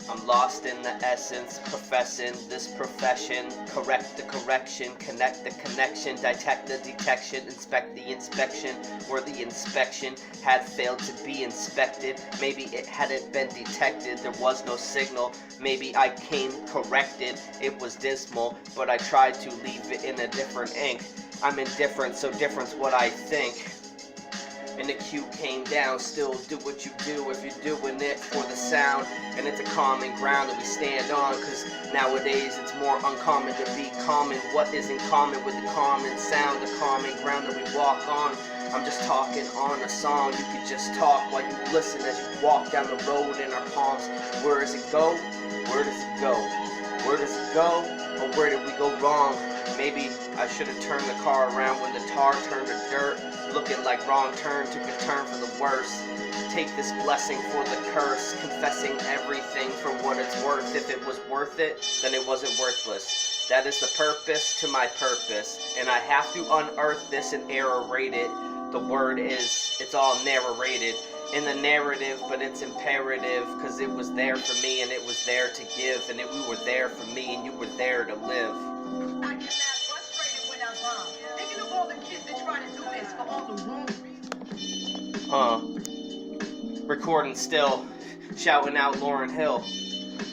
I'm lost in the essence, professing this profession. Correct the correction, connect the connection, detect the detection, inspect the inspection. Where the inspection had failed to be inspected, maybe it hadn't been detected. There was no signal, maybe I came corrected. It was dismal, but I tried to leave it in a different ink. I'm indifferent, so different's what I think. And the cue came down, still do what you do if you're doing it for the sound. And it's a common ground that we stand on, cause nowadays it's more uncommon to be common. What is in common with the common sound, the common ground that we walk on? I'm just talking on a song, you could just talk while you listen as you walk down the road in our palms. Where does it go? Where does it go? Where does it go? Or where did we go wrong? Maybe I should have turned the car around when the tar turned to dirt. Looking like wrong turn, took a turn for the worse. Take this blessing for the curse, confessing everything for what it's worth. If it was worth it, then it wasn't worthless. That is the purpose to my purpose, and I have to unearth this and aerate it. The word is, it's all narrated in the narrative, but it's imperative, cause it was there for me and it was there to give, and we were there for me and you were there to live. I get mad frustrated when I'm wrong. Thinking of all the kids that try to do this for all the wrong reasons. Recording still, shouting out Lauryn Hill,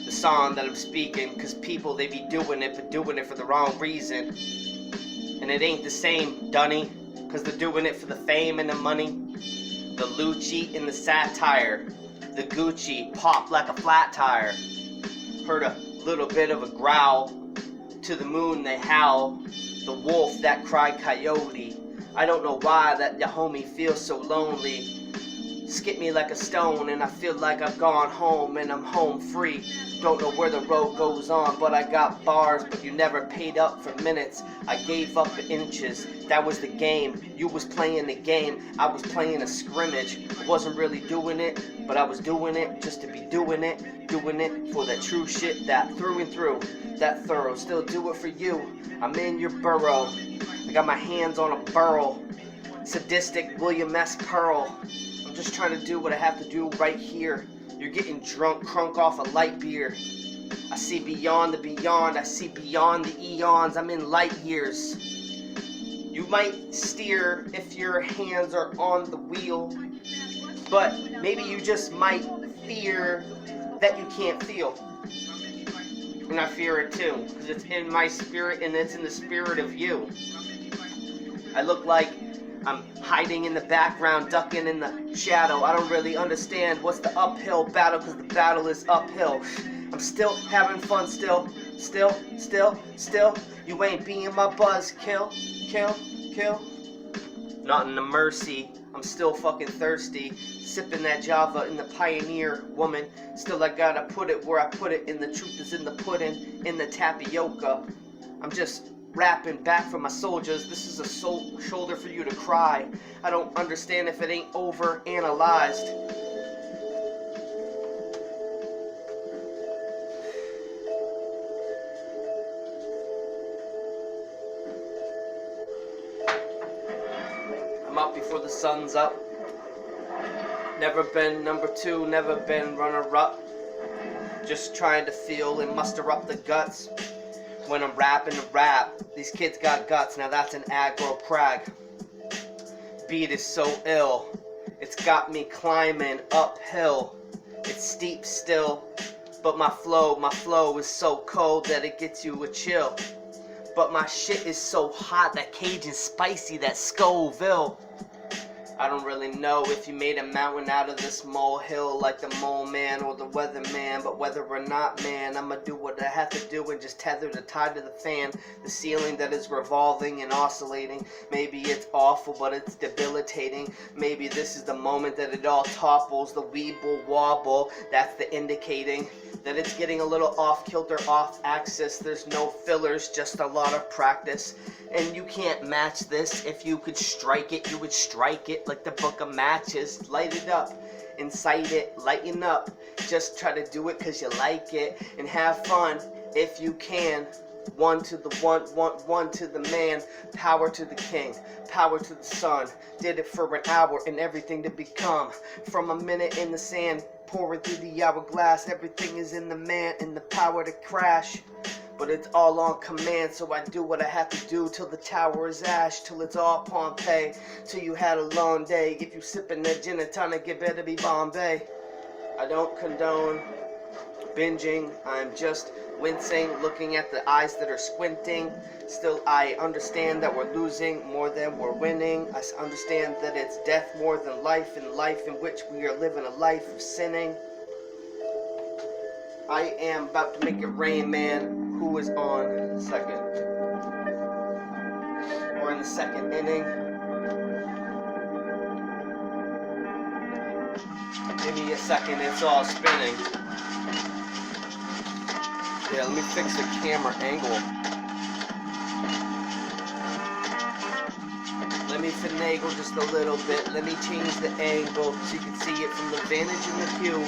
the song that I'm speaking, cause people they be doing it, but doing it for the wrong reason. And it ain't the same, Dunny, cause they're doing it for the fame and the money. The Lucci and the satire, the Gucci pop like a flat tire. Heard a little bit of a growl, to the moon they howl, the wolf that cried coyote. I don't know why that your homie feels so lonely. Skip me like a stone and I feel like I've gone home and I'm home free. Don't know where the road goes on, but I got bars, but you never paid up for minutes. I gave up inches, that was the game. You was playing the game, I was playing a scrimmage. I wasn't really doing it, but I was doing it just to be doing it for that true shit, that through and through, that thorough. Still do it for you, I'm in your burrow. I got my hands on a burl, sadistic William S. Pearl. I'm just trying to do what I have to do right here. You're getting drunk, crunk off a light beer. I see beyond the beyond, I see beyond the eons. I'm in light years. You might steer if your hands are on the wheel, but maybe you just might fear that you can't feel. And I fear it too, because it's in my spirit and it's in the spirit of you. I look like I'm hiding in the background, ducking in the shadow. I don't really understand what's the uphill battle, because the battle is uphill. I'm still having fun, still. You ain't being my buzz, kill. Not in the mercy, I'm still fucking thirsty. Sipping that Java in the Pioneer woman. Still I gotta put it where I put it, and the truth is in the pudding, in the tapioca. I'm just rapping back for my soldiers. This is a shoulder for you to cry. I don't understand if it ain't over analyzed. I'm up before the sun's up. Never been number two, never been runner-up. Just trying to feel and muster up the guts. When I'm rapping the rap, these kids got guts, now that's an aggro crag. Beat is so ill, it's got me climbing uphill. It's steep still, but my flow is so cold that it gets you a chill. But my shit is so hot, that Cajun spicy, that Scoville. I don't really know if you made a mountain out of this molehill like the mole man or the weatherman, but whether or not, man, I'ma do what I have to do and just tether the tie to the fan, the ceiling that is revolving and oscillating. Maybe it's awful, but it's debilitating. Maybe this is the moment that it all topples, the weed will wobble. That's the indicating that it's getting a little off kilter, off axis. There's no fillers, just a lot of practice. And you can't match this. If you could strike it, you would strike it like the book of matches. Light it up, incite it, lighten up. Just try to do it cause you like it, and have fun if you can. One to the one to the man. Power to the king, power to the sun. Did it for an hour and everything to become. From a minute in the sand, pouring through the hourglass. Everything is in the man, in the power to crash. But it's all on command, so I do what I have to do till the tower is ash, till it's all Pompeii, till you had a long day. If you sippin' that gin and tonic, it better be Bombay. I don't condone binging, I'm just wincing, looking at the eyes that are squinting. Still, I understand that we're losing more than we're winning. I understand that it's death more than life, and life in which we are living a life of sinning. I am about to make it rain, man. Who is on second? We're in the second inning. Give me a second, it's all spinning. Yeah, let me fix the camera angle. Let me finagle just a little bit. Let me change the angle so you can see it from the vantage in the view.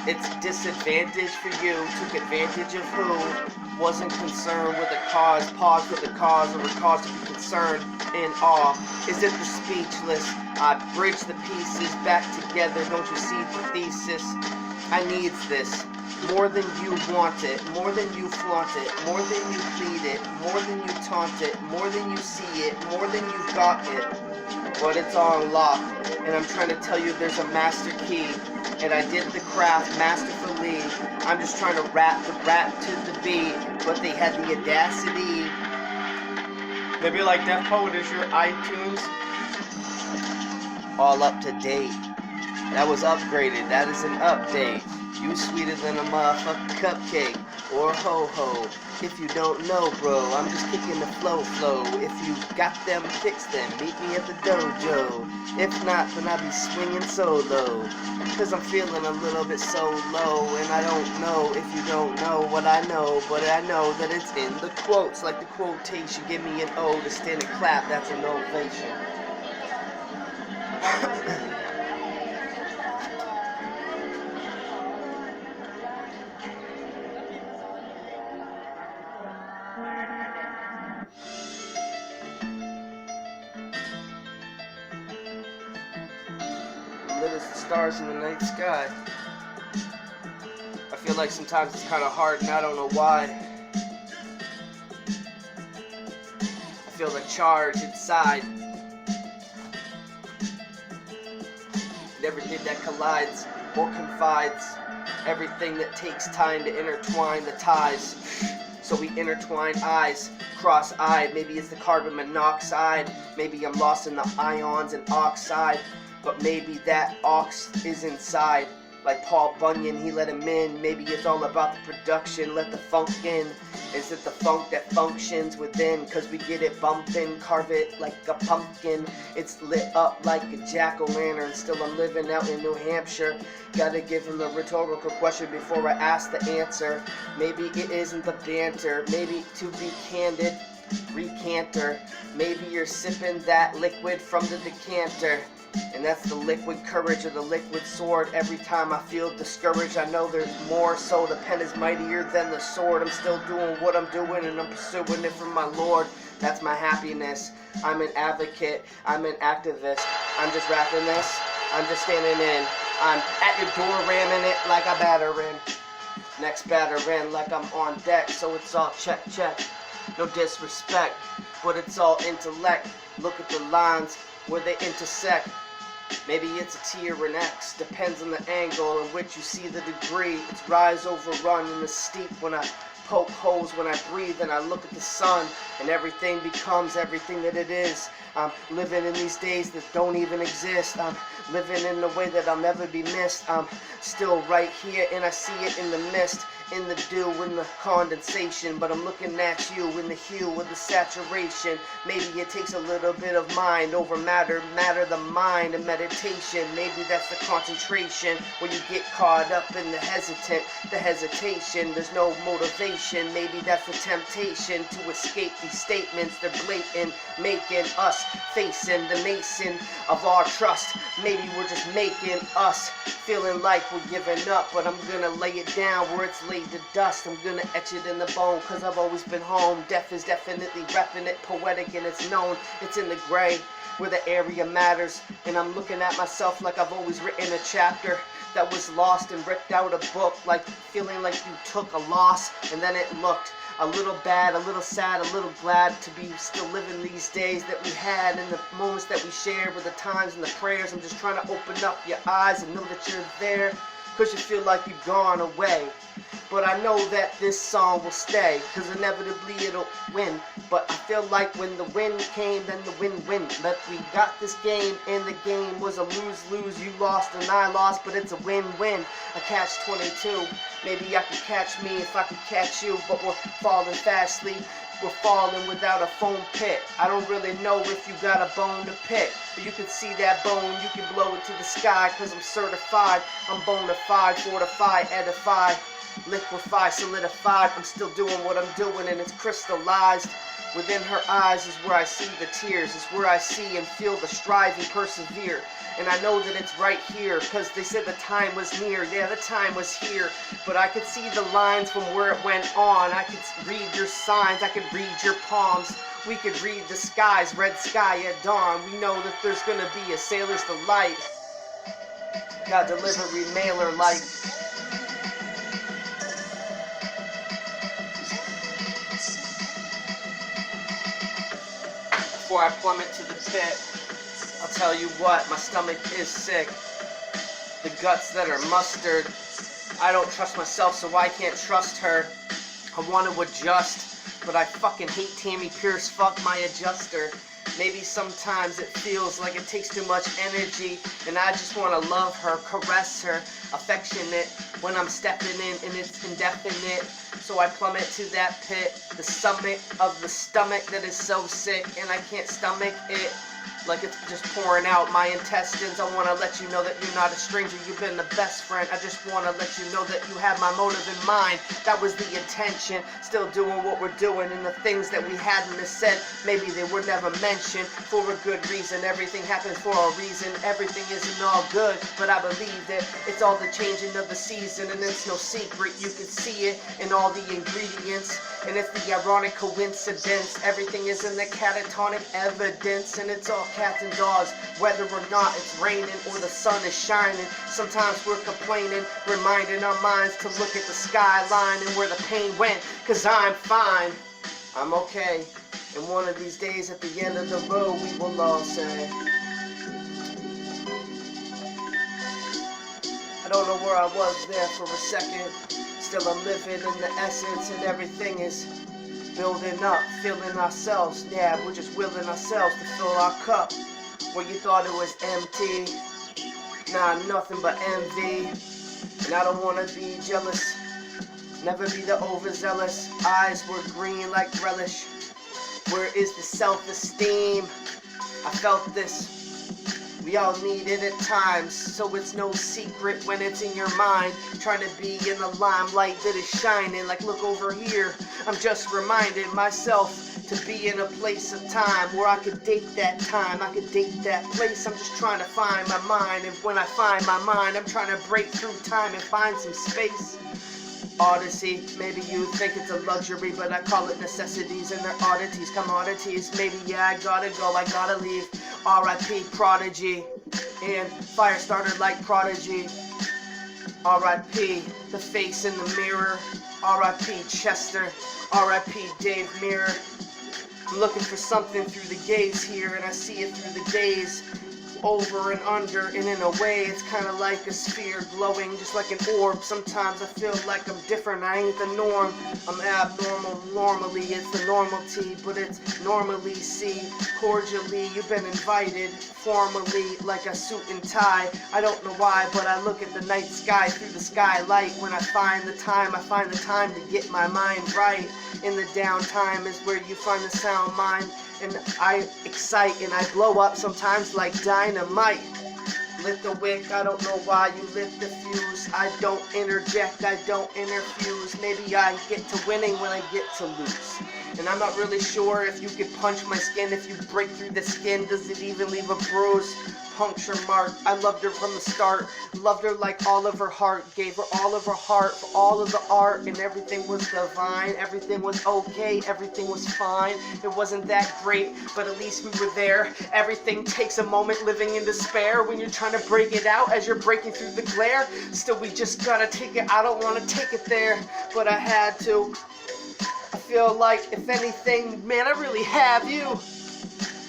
It's disadvantage for you. Took advantage of who? Wasn't concerned with the cause. Pause for the cause, or a cause to be concerned in awe. Is it the speechless? I bridge the pieces back together. Don't you see the thesis? I needs this. More than you want it, more than you flaunt it, more than you plead it, more than you taunt it, more than you see it, more than you've got it. But it's all unlocked, and I'm trying to tell you there's a master key, and I did the craft masterfully. I'm just trying to rap the rap to the beat, but they had the audacity. Maybe like Def Poet is your iTunes. All up to date. That was upgraded. That is an update. You sweeter than a motherfucking cupcake or ho-ho. If you don't know, bro, I'm just kicking the flow. If you got them, fix them. Meet me at the dojo. If not, then I'll be swinging solo. Cause I'm feeling a little bit so low. And I don't know if you don't know what I know. But I know that it's in the quotes. Like the quotation. Give me an O to stand and clap. That's an ovation. Lit as the stars in the night sky. I feel like sometimes it's kind of hard and I don't know why. I feel the charge inside. Never did that collides or confides. Everything that takes time to intertwine the ties. So we intertwine eyes, cross-eyed. Maybe it's the carbon monoxide. Maybe I'm lost in the ions and oxide. But maybe that ox is inside. Like Paul Bunyan, he let him in. Maybe it's all about the production, let the funk in. Is it the funk that functions within? Cause we get it bumping, carve it like a pumpkin. It's lit up like a jack-o'-lantern. Still I'm living out in New Hampshire. Gotta give him a rhetorical question before I ask the answer. Maybe it isn't the banter. Maybe to be candid, recanter. Maybe you're sipping that liquid from the decanter. And that's the liquid courage or the liquid sword. Every time I feel discouraged, I know there's more. So the pen is mightier than the sword. I'm still doing what I'm doing and I'm pursuing it from my Lord. That's my happiness. I'm an advocate. I'm an activist. I'm just rapping this. I'm just standing in. I'm at your door ramming it like a batter in. Next batter in like I'm on deck. So it's all check, check. No disrespect, but it's all intellect. Look at the lines where they intersect. Maybe it's a T or an X, depends on the angle in which you see the degree. It's rise over run in the steep when I poke holes when I breathe and I look at the sun and everything becomes everything that it is. I'm living in these days that don't even exist. I'm living in a way that I'll never be missed. I'm still right here and I see it in the mist, in the dew, in the condensation. But I'm looking at you in the hue of the saturation. Maybe it takes a little bit of mind over matter, matter the mind and meditation. Maybe that's the concentration when you get caught up in the hesitation. There's no motivation. Maybe that's the temptation to escape these statements. They're blatant, making us facing the mason of our trust. Maybe we're just making us feeling like we're giving up, but I'm gonna lay it down where it's laid to dust. I'm gonna etch it in the bone, cause I've always been home. Death is definitely repping it, poetic and it's known. It's in the gray where the area matters, and I'm looking at myself like I've always written a chapter. that was lost and ripped out a book, like feeling like you took a loss, and then it looked a little bad, a little sad, a little glad to be still living these days that we had, and the moments that we shared with the times and the prayers. I'm just trying to open up your eyes and know that you're there, cause you feel like you've gone away. But I know that this song will stay, cause inevitably it'll win. But I feel like when the win came, then the win-win. But we got this game, and the game was a lose-lose. You lost and I lost, but it's a win-win. A catch-22. Maybe I could catch me if I could catch you, but we're falling fastly. We're falling without a foam pit. I don't really know if you got a bone to pick, but you can see that bone, you can blow it to the sky, cause I'm certified. I'm bona fide, fortified, edify, liquefy, solidified. I'm still doing what I'm doing, and it's crystallized. Within her eyes is where I see the tears. It's where I see and feel the strive and persevere. And I know that it's right here, because they said the time was near. Yeah, the time was here. But I could see the lines from where it went on. I could read your signs. I could read your palms. We could read the skies, red sky at dawn. We know that there's going to be a sailor's delight. God delivery mailer like. Before I plummet to the pit, I'll tell you what, my stomach is sick. The guts that are mustard. I don't trust myself, so I can't trust her. I want to adjust, but I fucking hate Tammy Pierce. Fuck my adjuster. Maybe sometimes it feels like it takes too much energy, and I just want to love her, caress her, affectionate when I'm stepping in, and it's indefinite. So I plummet to that pit, the summit of the stomach that is so sick, and I can't stomach it. Like it's just pouring out my intestines. I want to let you know that you're not a stranger. You've been the best friend. I just want to let you know that you had my motive in mind. That was the intention. Still doing what we're doing, and the things that we hadn't said, maybe they were never mentioned for a good reason. Everything happens for a reason. Everything isn't all good, but I believe that it's all the changing of the season, and it's no secret. You can see it in all the ingredients, and it's the ironic coincidence. Everything is in the catatonic evidence, and it's all cats and dogs, whether or not it's raining or the sun is shining. Sometimes we're complaining, reminding our minds to look at the skyline and where the pain went, cause I'm fine, I'm okay, and one of these days at the end of the road we will all say, I don't know where I was there for a second. Still I'm living in the essence, and everything is building up, filling ourselves. Yeah, we're just willing ourselves to fill our cup. Where you thought it was empty, nah, nothing but envy. And I don't wanna be jealous, never be the overzealous. Eyes were green like relish. Where is the self-esteem? I felt this. We all need it at times, so it's no secret when it's in your mind. Trying to be in the limelight that is shining, like look over here. I'm just reminding myself to be in a place of time where I could date that time, I could date that place. I'm just trying to find my mind, and when I find my mind, I'm trying to break through time and find some space. Odyssey, maybe you think it's a luxury, but I call it necessities, and they're oddities, commodities. Maybe yeah, I gotta go, I gotta leave. R.I.P. Prodigy, and fire started like Prodigy. R.I.P. the face in the mirror. R.I.P. Chester. R.I.P. Dave Mirror. I'm looking for something through the gaze here, and I see it through the days. Over and under, and in a way it's kind of like a sphere glowing just like an orb. Sometimes I feel like I'm different, I ain't the norm. I'm abnormal, normally it's the normality, but it's normally, see, cordially, you've been invited, formally, like a suit and tie. I don't know why, but I look at the night sky through the skylight. When I find the time, I find the time to get my mind right. In the downtime is where you find the sound mind. And I excite and I blow up sometimes like dynamite. Lit the wick, I don't know why you lit the fuse. I don't interject, I don't interfuse. Maybe I get to winning when I get to lose. And I'm not really sure if you could punch my skin. If you break through the skin, does it even leave a bruise? puncture mark. I loved her from the start, loved her like all of her heart, gave her all of her heart for all of the art, and everything was divine, everything was okay, everything was fine. It wasn't that great, but at least we were there. Everything takes a moment living in despair when you're trying to break it out as you're breaking through the glare. Still, we just gotta take it. I don't want to take it there, but I had to. I feel like, if anything, man, I really have you.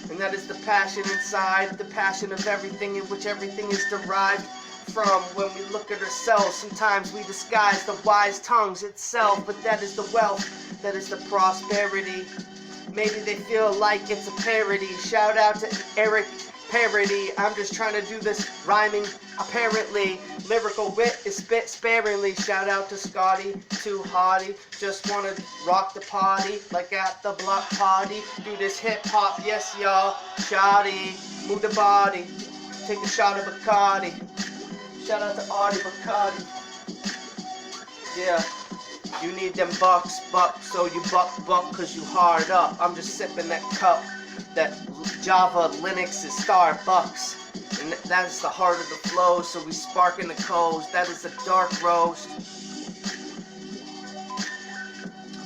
And that is the passion inside, the passion of everything in which everything is derived from. When we look at ourselves, sometimes we disguise the wise tongues itself, but that is the wealth, that is the prosperity. Maybe they feel like it's a parody. Shout out to Eric Parody. I'm just trying to do this rhyming, apparently. Lyrical wit is spit sparingly. Shout out to Scotty, too haughty. Just wanna rock the party like at the block party. Do this hip hop, yes y'all. Shoddy, move the body. Take a shot of Bacardi. Shout out to Artie Bacardi. Yeah. You need them bucks, so you buck, cause you hard up. I'm just sipping that cup, that Java Linux is Starbucks. And that's the heart of the flow, so we spark in the coals. That is a dark roast.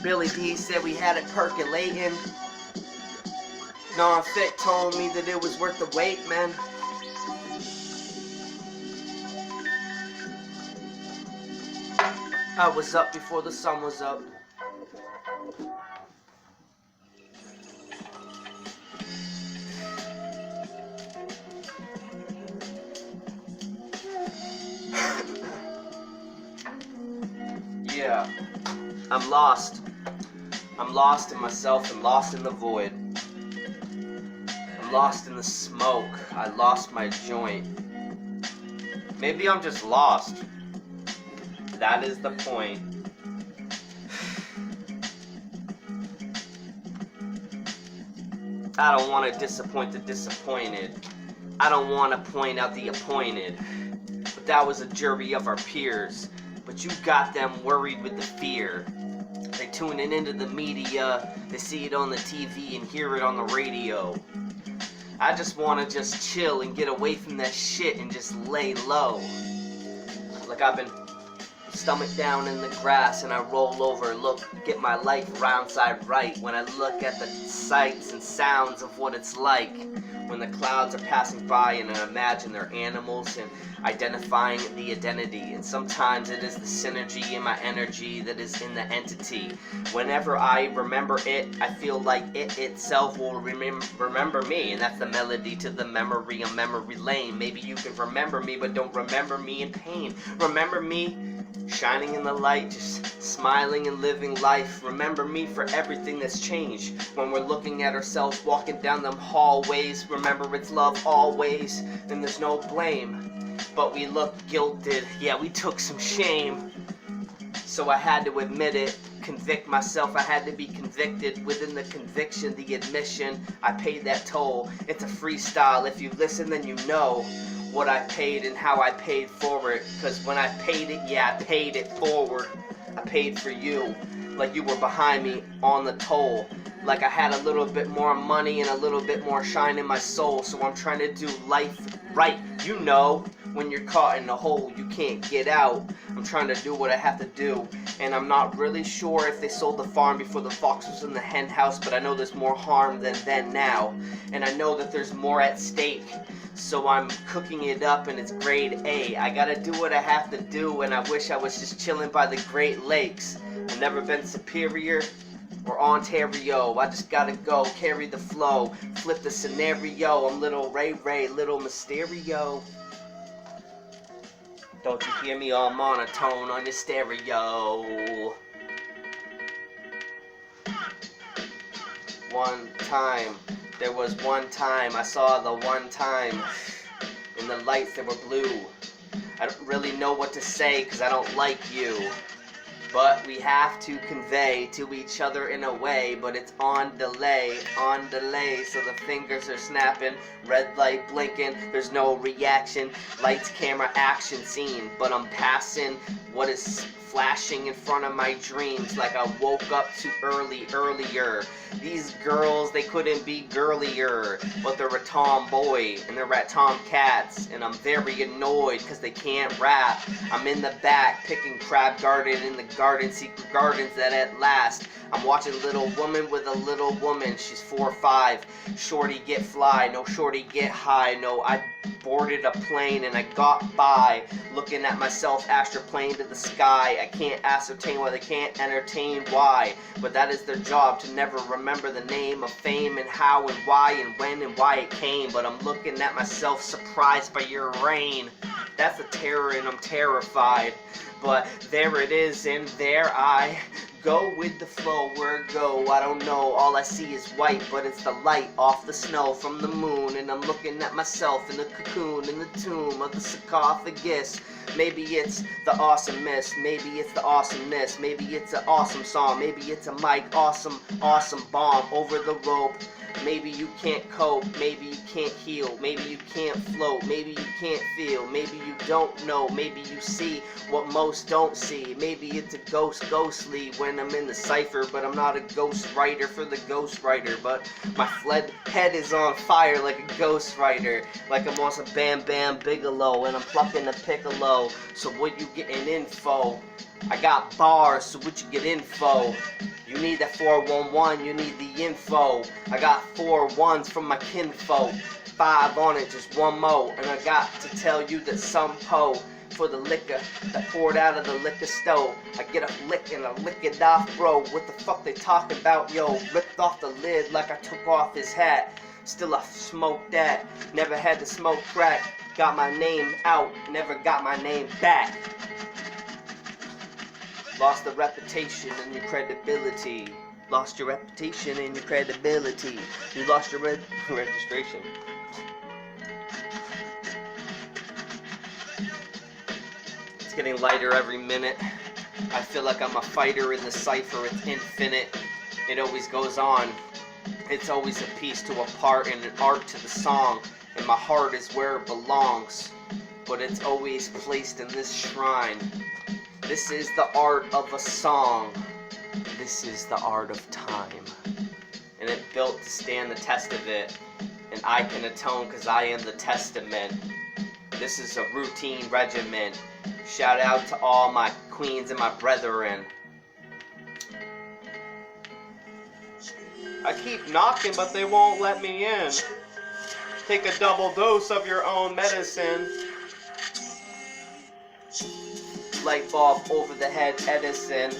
Billy D said we had it percolating. Non-Fit told me that it was worth the wait, man. I was up before the sun was up. Yeah, I'm lost. I'm lost in myself and lost in the void. I'm lost in the smoke. I lost my joint. Maybe I'm just lost. That is the point. I don't want to disappoint the disappointed. I don't want to point out the appointed. But that was a jury of our peers. But you got them worried with the fear. They tune into the media. They see it on the TV and hear it on the radio. I just want to just chill and get away from that shit and just lay low. Like I've been stomach down in the grass and I roll over, look, get my life round side right. When I look at the sights and sounds of what it's like when the clouds are passing by, and I imagine they're animals and identifying the identity. And sometimes it is the synergy in my energy that is in the entity. Whenever I remember it, I feel like it itself will remember me, and that's the melody to the memory of memory lane. Maybe you can remember me, but don't remember me in pain. Remember me shining in the light, just smiling and living life. Remember me for everything that's changed. When we're looking at ourselves walking down them hallways, remember it's love always, and there's no blame. But we look guilted, yeah, we took some shame. So I had to admit it, convict myself. I had to be convicted. Within the conviction, the admission, I paid that toll. It's a freestyle. If you listen, then you know what I paid and how I paid for it. Cause when I paid it, yeah, I paid it forward. I paid for you, like you were behind me on the toll. Like I had a little bit more money and a little bit more shine in my soul. So I'm trying to do life right. You know, when you're caught in a hole, you can't get out. I'm trying to do what I have to do. And I'm not really sure if they sold the farm before the fox was in the hen house, but I know there's more harm than now. And I know that there's more at stake. So I'm cooking it up and it's grade A. I gotta do what I have to do, and I wish I was just chilling by the Great Lakes. I've never been Superior or Ontario. I just gotta go, carry the flow, flip the scenario. I'm little Ray, little Mysterio. Don't you hear me all monotone on your stereo? There was one time, I saw the one time, in the lights that were blue. I don't really know what to say, cause I don't like you. But we have to convey to each other in a way, but it's on delay, so the fingers are snapping, red light blinking, there's no reaction, lights, camera, action scene, but I'm passing What is flashing in front of my dreams like I woke up too earlier. These girls, they couldn't be girlier, but they're a tomboy and they're at Tomcats, and I'm very annoyed because they can't rap. I'm in the back picking crab garden in the garden, secret gardens that at last I'm watching Little Woman with a little woman. She's 4 or 5. Shorty get fly, no shorty get high. No, I boarded a plane and I got by, looking at myself astroplane to the sky. I can't ascertain why they can't entertain why, but that is their job to never remember the name of fame and how and why and when and why it came. But I'm looking at myself surprised by your rain. That's a terror and I'm terrified. But there it is, and there I go with the flow. Where it go, I don't know. All I see is white, but it's the light off the snow from the moon. And I'm looking at myself in the cocoon, in the tomb of the sarcophagus. Maybe it's the awesomeness, maybe it's the awesomeness, maybe it's an awesome song, maybe it's a mic, awesome bomb over the rope. Maybe you can't cope, maybe you can't heal, maybe you can't float, maybe you can't feel, maybe you don't know, maybe you see what most don't see. Maybe it's a ghostly when I'm in the cipher, but I'm not a ghost writer for the ghost writer. But my head is on fire like a ghost writer, like I'm on some Bam Bam Bigelow and I'm plucking a piccolo. So what you getting info? I got bars, so what you get info? You need that 411, you need the info. I got 4 ones from my kinfolk, 5 on it, just one more. And I got to tell you that some po for the liquor that poured out of the liquor stove. I get a lick and I lick it off, bro. What the fuck they talking about, yo? Ripped off the lid like I took off his hat. Still I smoked that, never had to smoke crack. Got my name out, never got my name back. Lost the reputation and your credibility. Lost your reputation and your credibility. You lost your registration. It's getting lighter every minute. I feel like I'm a fighter in the cipher. It's infinite. It always goes on. It's always a piece to a part and an art to the song. And my heart is where it belongs. But it's always placed in this shrine. This is the art of a song. This is the art of time. And it built to stand the test of it. And I can atone because I am the testament. This is a routine regimen. Shout out to all my queens and my brethren. I keep knocking but they won't let me in. Take a double dose of your own medicine. Light bulb over the head, Edison.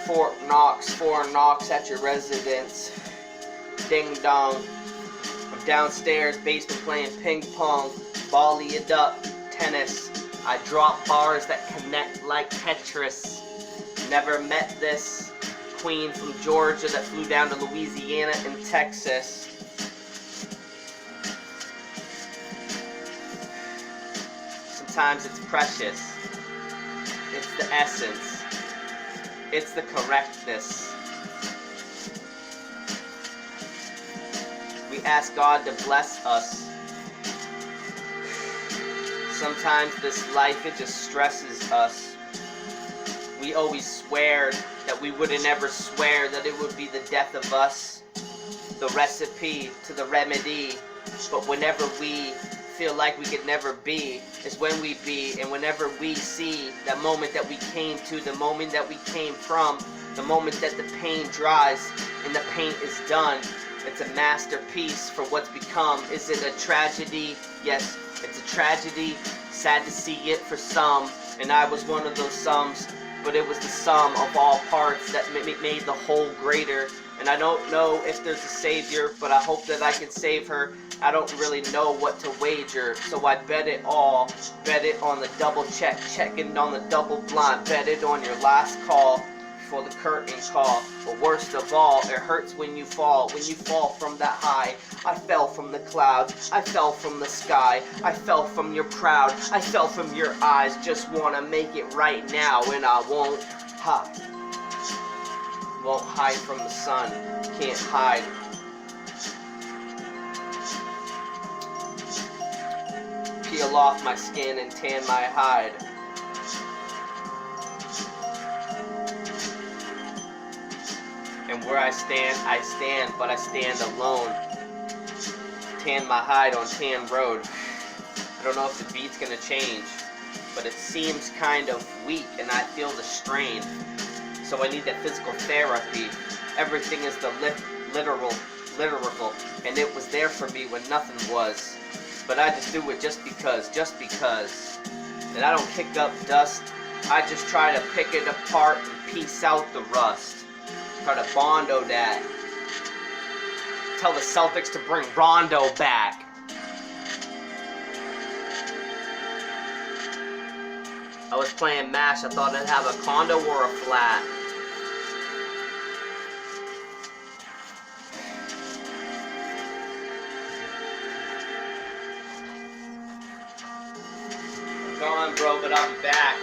Fort Knox, 4 knocks at your residence. Ding dong. I'm downstairs, basement playing ping pong. Volley it up, tennis. I drop bars that connect like Tetris. Never met this queen from Georgia that flew down to Louisiana and Texas. Sometimes it's precious. It's the essence. It's the correctness. We ask God to bless us. Sometimes this life, it just stresses us. We always swear that we wouldn't ever swear that it would be the death of us. The recipe to the remedy. But whenever we feel like we could never be is when we be, and whenever we see that moment that we came to, the moment that we came from, the moment that the pain dries and the paint is done, it's a masterpiece for what's become. Is it a tragedy? Yes, it's a tragedy. Sad to see it for some, and I was one of those sums, but it was the sum of all parts that made the whole greater. And I don't know if there's a savior, but I hope that I can save her. I don't really know what to wager, so I bet it all. Bet it on the double check, checking on the double blind. Bet it on your last call before the curtain call. But worst of all, it hurts when you fall from that high. I fell from the clouds, I fell from the sky, I fell from your proud, I fell from your eyes. Just wanna make it right now, and I won't hide. Won't hide from the sun, can't hide. Peel off my skin and tan my hide. And where I stand, but I stand alone. Tan my hide on Tan Road. I don't know if the beat's gonna change, but it seems kind of weak and I feel the strain. So I need that physical therapy. Everything is the literal, and it was there for me when nothing was. But I just do it just because. And I don't kick up dust. I just try to pick it apart and piece out the rust. Try to bondo that. Tell the Celtics to bring Rondo back. I was playing MASH, I thought I'd have a condo or a flat. I'm gone, bro, but I'll be back.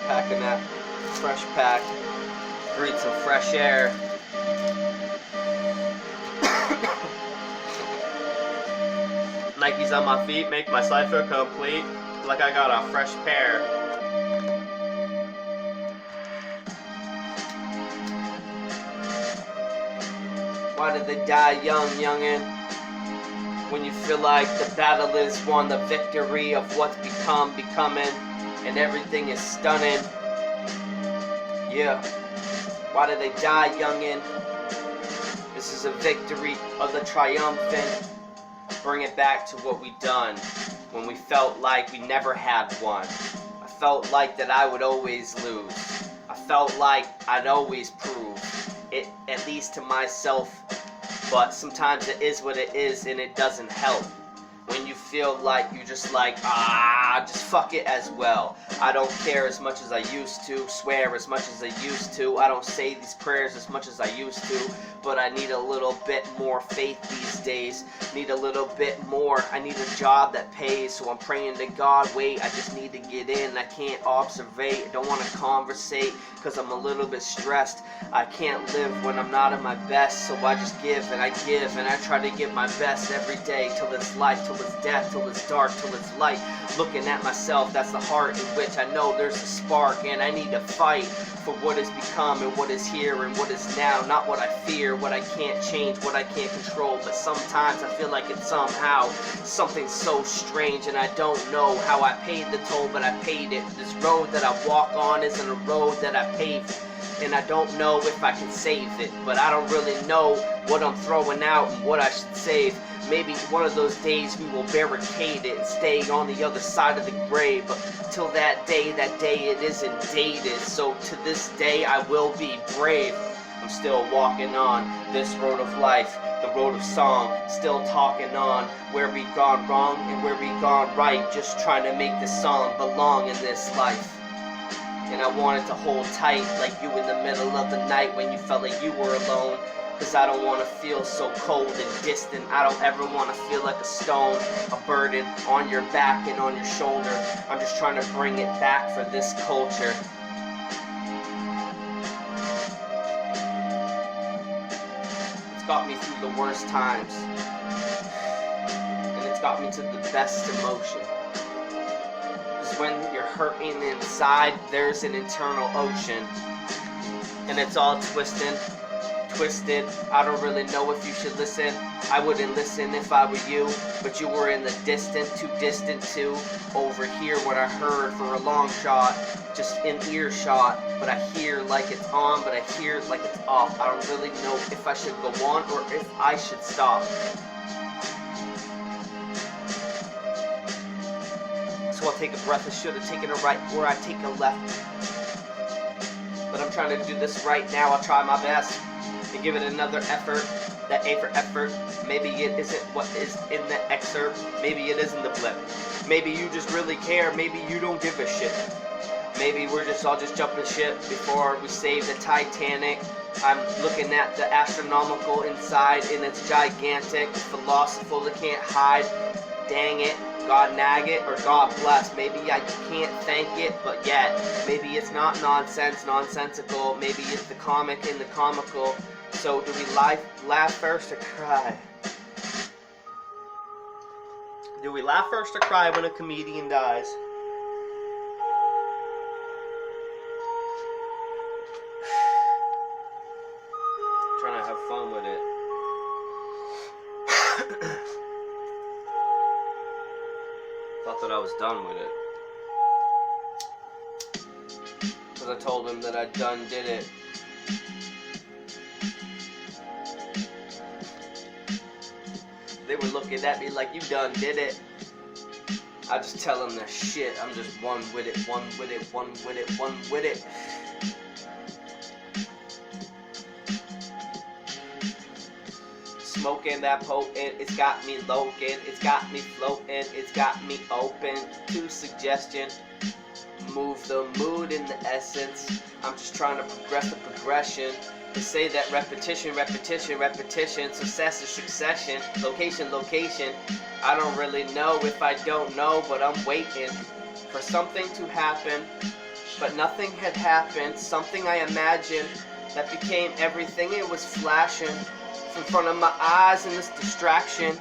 Packing that fresh pack. Breathe some fresh air. Nikes on my feet make my cipher complete, like I got a fresh pair. Why did they die young, youngin'? When you feel like the battle is won, the victory of what's becoming, and everything is stunning. Yeah. Why did they die, youngin'? This is a victory of the triumphant. Bring it back to what we done when we felt like we never had won. I felt like that I would always lose. I felt like I'd always prove it, at least to myself. But sometimes it is what it is and it doesn't help. When you feel like you're just like, just fuck it as well. I don't care as much as I used to, swear as much as I used to. I don't say these prayers as much as I used to, but I need a little bit more faith these days. Need a little bit more. I need a job that pays, so I'm praying to God, wait, I just need to get in. I can't observate, I don't want to conversate, cause I'm a little bit stressed. I can't live when I'm not at my best, so I just give, and I try to give my best every day, till it's life, till it's death, till it's dark, till it's light. Looking at myself, that's the heart in which I know there's a spark, and I need to fight for what has become and what is here and what is now. Not what I fear, what I can't change, what I can't control, but sometimes I feel like it's somehow something so strange, and I don't know how I paid the toll, but I paid it. This road that I walk on isn't a road that I paved, and I don't know if I can save it, but I don't really know what I'm throwing out and what I should save. Maybe one of those days we will barricade it and stay on the other side of the grave, but till that day it isn't dated, so to this day I will be brave. I'm still walking on this road of life, the road of song, still talking on where we gone wrong and where we gone right, just trying to make this song belong in this life. And I wanted to hold tight like you in the middle of the night when you felt like you were alone. Cause I don't want to feel so cold and distant. I don't ever want to feel like a stone, a burden on your back and on your shoulder. I'm just trying to bring it back for this culture. It's got me through the worst times, and it's got me to the best emotion. Cause when you're hurting inside, there's an internal ocean, and it's all twisted. I don't really know if you should listen. I wouldn't listen if I were you, but you were in the distant, too distant to overhear what I heard for a long shot, just in earshot. But I hear like it's on, but I hear like it's off. I don't really know if I should go on or if I should stop. So I'll take a breath. I should have taken a right, or I take a left. But I'm trying to do this right now. I'll try my best to give it another effort. That A for effort. Maybe it isn't what is in the excerpt. Maybe it isn't the blip. Maybe you just really care. Maybe you don't give a shit. Maybe we're just all just jumping ship before we save the Titanic. I'm looking at the astronomical inside, and it's gigantic, philosophical, that can't hide. Dang it. God nag it, or God bless. Maybe I can't thank it, but yet maybe it's not nonsensical. Maybe it's the comic in the comical. So do we laugh first or cry? Do we laugh first or cry when a comedian dies? Trying to have fun with it. Thought that I was done with it. Because I told him that I done did it. They were looking at me like, you done did it. I just tell them that shit. I'm just one with it, one with it, one with it, one with it. Smoking that potent, it's got me loking, it's got me floating, it's got me open to suggestion. Move the mood in the essence. I'm just trying to progress the progression. They say that repetition, repetition, repetition, success is succession, location, location. I don't really know if I don't know, but I'm waiting for something to happen. But nothing had happened. Something I imagined that became everything. It was flashing in front of my eyes in this distraction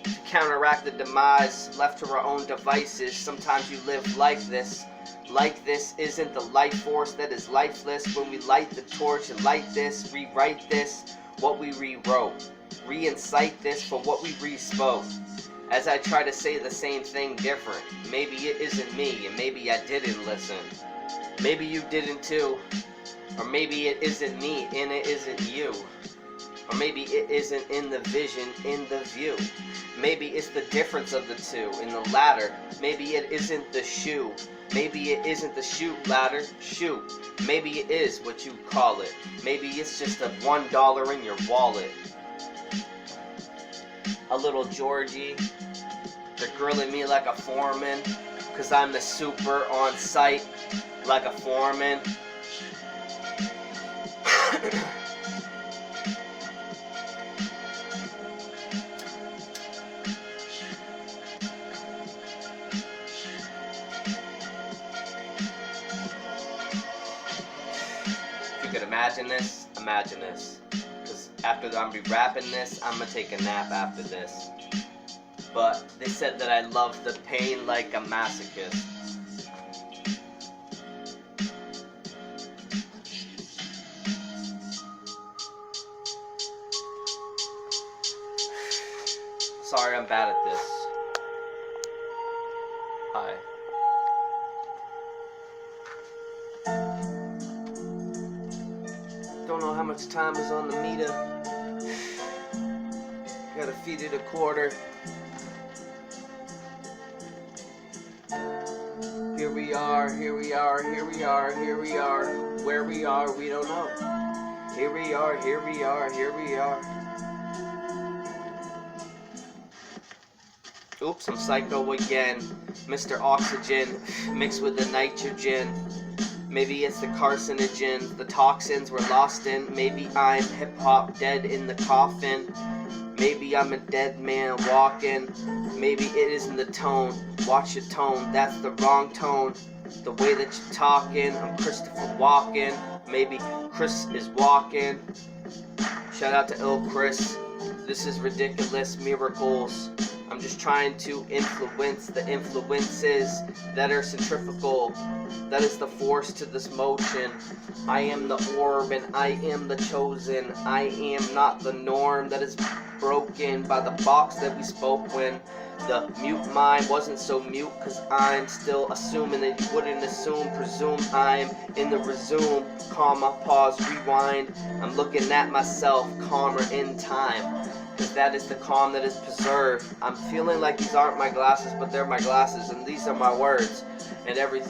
to counteract the demise left to our own devices. Sometimes you live like this. Like this isn't the life force that is lifeless. When we light the torch and light this, rewrite this, what we rewrote. Re-incite this for what we re-spoke. As I try to say the same thing different. Maybe it isn't me, and maybe I didn't listen. Maybe you didn't too. Or maybe it isn't me, and it isn't you. Or maybe it isn't in the vision, in the view. Maybe it's the difference of the two, in the latter. Maybe it isn't the shoe. Maybe it isn't the shoot ladder, shoot. Maybe it is what you call it. Maybe it's just a $1 in your wallet. A little Georgie, they're grilling me like a foreman, cause I'm the super on site, like a foreman. Imagine this, imagine this. Because after I'm be rapping this, I'm gonna take a nap after this. But they said that I love the pain like a masochist. Sorry, I'm bad at this. Hi. Don't know how much time is on the meter. Gotta feed it a quarter. Here we are, here we are, here we are, here we are. Where we are, we don't know. Here we are, here we are, here we are. Oops, I'm psycho again. Mr. Oxygen mixed with the nitrogen. Maybe it's the carcinogens, the toxins we're lost in. Maybe I'm hip-hop dead in the coffin. Maybe I'm a dead man walking. Maybe it isn't the tone. Watch your tone, that's the wrong tone. The way that you're talking, I'm Christopher Walken. Maybe Chris is walking. Shout out to Ill Chris. This is ridiculous miracles. I'm just trying to influence the influences that are centrifugal. That is the force to this motion. I am the orb and I am the chosen. I am not the norm that is broken by the box that we spoke when the mute mind wasn't so mute, cause I'm still assuming that you wouldn't assume, presume I'm in the resume, comma, pause, rewind. I'm looking at myself calmer in time, cause that is the calm that is preserved. I'm feeling like these aren't my glasses, but they're my glasses, and these are my words, and everything